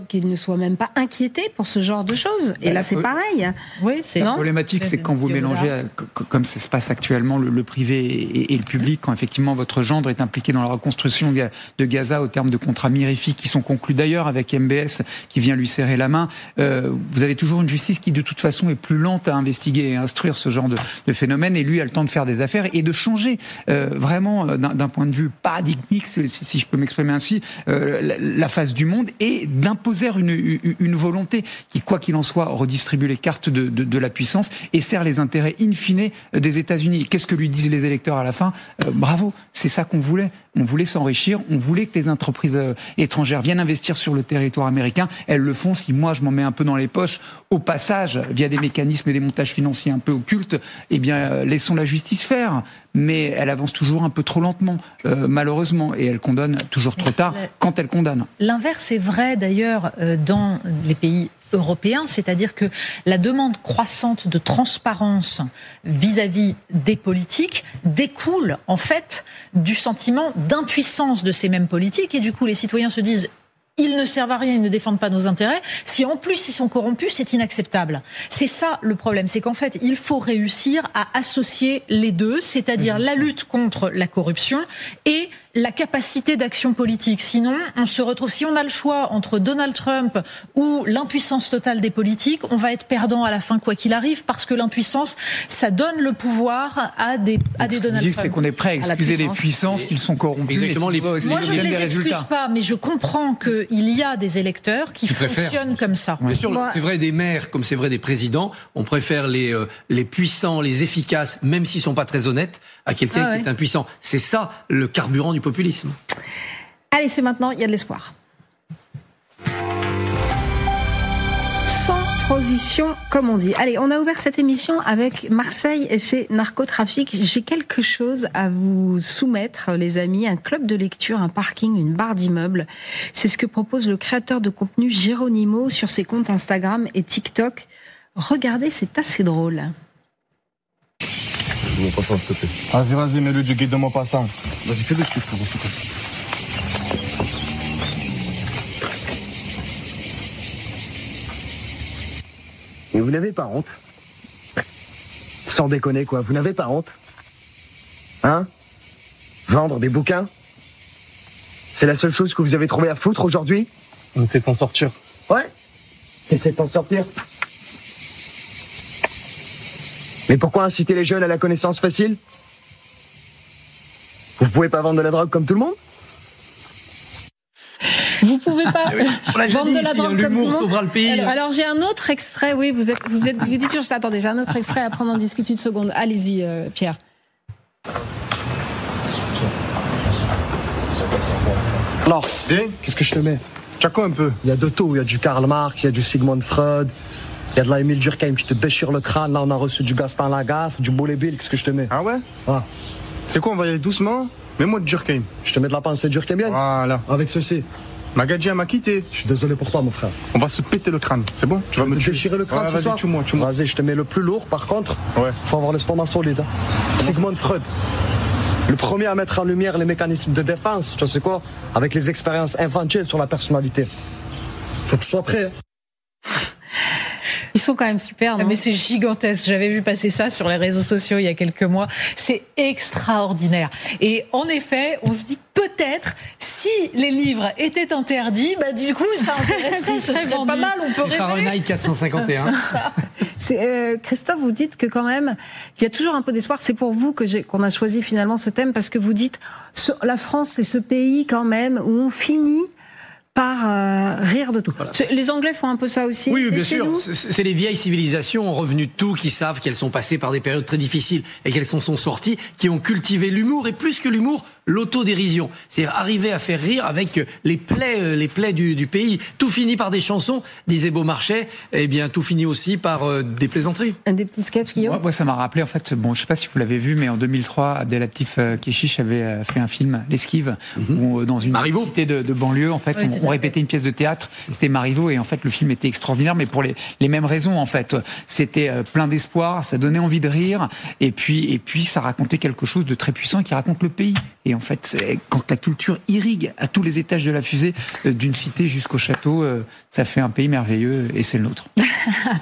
qu'il ne soit même pas inquiété pour ce genre de choses. Et là, c'est pareil. Oui, la problématique, c'est que quand vous mélangez, comme ça se passe actuellement, le privé et le public, quand effectivement votre gendre est impliqué dans la reconstruction de Gaza au terme de contrats mirifiques qui sont conclus d'ailleurs avec MBS qui vient lui serrer la main, vous avez toujours une justice qui de toute façon est plus lente à investiguer et à instruire ce genre de phénomène, et lui a le temps de faire des affaires et de changer vraiment d'un point de vue paradigmique, si je peux m'exprimer ainsi, la face du monde, et d'imposer une volonté qui, quoi qu'il en soit, redistribue les cartes de la puissance et sert les intérêts in fine des États-Unis. Qu'est-ce que lui disent les électeurs à la fin ? Bravo, c'est ça qu'on voulait. On voulait s'enrichir, on voulait que les entreprises étrangères viennent investir sur le territoire américain. Elles le font. Si moi je m'en mets un peu dans les poches, au passage, via des mécanismes et des montages financiers un peu occultes, eh bien, laissons la justice faire. Mais elle avance toujours un peu trop lentement, malheureusement, et elle condamne toujours trop tard quand elle condamne. L'inverse est vrai d'ailleurs dans les pays européen, c'est-à-dire que la demande croissante de transparence vis-à-vis des politiques découle en fait du sentiment d'impuissance de ces mêmes politiques, et du coup les citoyens se disent ils ne servent à rien, ils ne défendent pas nos intérêts. Si en plus ils sont corrompus, c'est inacceptable. C'est ça le problème, c'est qu'en fait il faut réussir à associer les deux, c'est-à-dire la lutte contre la corruption et la capacité d'action politique. Sinon, on se retrouve, si on a le choix entre Donald Trump ou l'impuissance totale des politiques, on va être perdant à la fin, quoi qu'il arrive, parce que l'impuissance, ça donne le pouvoir à des Donald Trump. C'est qu'on est prêt à excuser les puissances s'ils sont corrompus. Exactement. Moi, je ne les excuse pas, mais je comprends qu'il y a des électeurs qui fonctionnent comme ça. Bien sûr, c'est vrai des maires, comme c'est vrai des présidents. On préfère les puissants, les efficaces, même s'ils sont pas très honnêtes, à quelqu'un qui est impuissant. C'est ça le carburant du populisme. Allez, c'est maintenant, il y a de l'espoir. Sans transition, comme on dit. Allez, on a ouvert cette émission avec Marseille et ses narcotrafics. J'ai quelque chose à vous soumettre, les amis. Un club de lecture, un parking, une barre d'immeuble. C'est ce que propose le créateur de contenu Geronimo sur ses comptes Instagram et TikTok. Regardez, c'est assez drôle. Mon passant, s'il te plaît. Vas-y, mets-le du guide de mon passant. Vas-y, fais-le, je te Mais vous n'avez pas honte? Sans déconner, quoi, vous n'avez pas honte? Hein? Vendre des bouquins? C'est la seule chose que vous avez trouvé à foutre aujourd'hui? On essaie de t'en sortir. Ouais? Essaie de t'en sortir? Mais pourquoi inciter les jeunes à la connaissance facile? Vous pouvez pas vendre de la drogue comme tout le monde? Vous pouvez pas vendre de la drogue comme tout le monde. Sauvera le pays. Alors j'ai un autre extrait. Oui, vous dites toujours. Attendez, j'ai un autre extrait. Après, on en discute une seconde. Allez-y, Pierre. Alors, qu'est-ce que je te mets? Tu as quoi un peu? Il y a de tout. Il y a du Karl Marx, il y a du Sigmund Freud. Il y a de la Émile Durkheim qui te déchire le crâne. Là, on a reçu du Gaston Lagaffe, du Bolle Bill. Qu'est-ce que je te mets? Ah ouais? Ah. C'est quoi, on va y aller doucement? Mets-moi de Durkheim. Je te mets de la pensée durkheimienne. Voilà. Avec ceci. Magadji m'a quitté. Je suis désolé pour toi, mon frère. On va se péter le crâne, c'est bon? Tu vas me déchirer le crâne ce soir? Tue-moi. Vas-y, je te mets le plus lourd. Par contre, ouais. Faut avoir l'estomac solide. Hein. Sigmund Freud. Le premier à mettre en lumière les mécanismes de défense, tu sais quoi? Avec les expériences infantiles sur la personnalité. Faut que je sois prêt. Ils sont quand même super, non? Mais c'est gigantesque. J'avais vu passer ça sur les réseaux sociaux il y a quelques mois. C'est extraordinaire. Et en effet, on se dit peut-être si les livres étaient interdits, bah du coup ça intéresserait, ce serait pas mal. On peut rêver. Fahrenheit 451. Christophe, vous dites que quand même il y a toujours un peu d'espoir. C'est pour vous qu'on a choisi finalement ce thème, parce que vous dites la France, c'est ce pays quand même où on finit par rire de tout. Voilà. Les Anglais font un peu ça aussi. Oui, bien sûr. C'est les vieilles civilisations revenues de tout, qui savent qu'elles sont passées par des périodes très difficiles et qu'elles sont sorties, qui ont cultivé l'humour, et plus que l'humour, l'autodérision. C'est arriver à faire rire avec les plaies du pays. Tout finit par des chansons, disait Beaumarchais. Eh bien, tout finit aussi par des plaisanteries. Des petits sketchs, Guillaume. Moi, ça m'a rappelé, en fait, bon, je sais pas si vous l'avez vu, mais en 2003, Abdelatif Kechiche avait fait un film, L'Esquive, où dans une cité de banlieue, en fait, on répétait une pièce de théâtre. C'était Marivaux, et en fait, le film était extraordinaire, mais pour les mêmes raisons, en fait. C'était plein d'espoir, ça donnait envie de rire, et puis ça racontait quelque chose de très puissant qui raconte le pays. Et en fait, quand la culture irrigue à tous les étages de la fusée, d'une cité jusqu'au château, ça fait un pays merveilleux, et c'est le nôtre.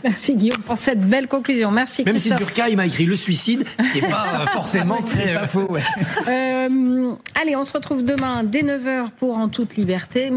Merci Guillaume pour cette belle conclusion. Merci Même Christophe. si Durkheim a écrit le suicide, ce qui n'est pas forcément très faux. Ouais. Allez, on se retrouve demain dès 9h pour En toute liberté.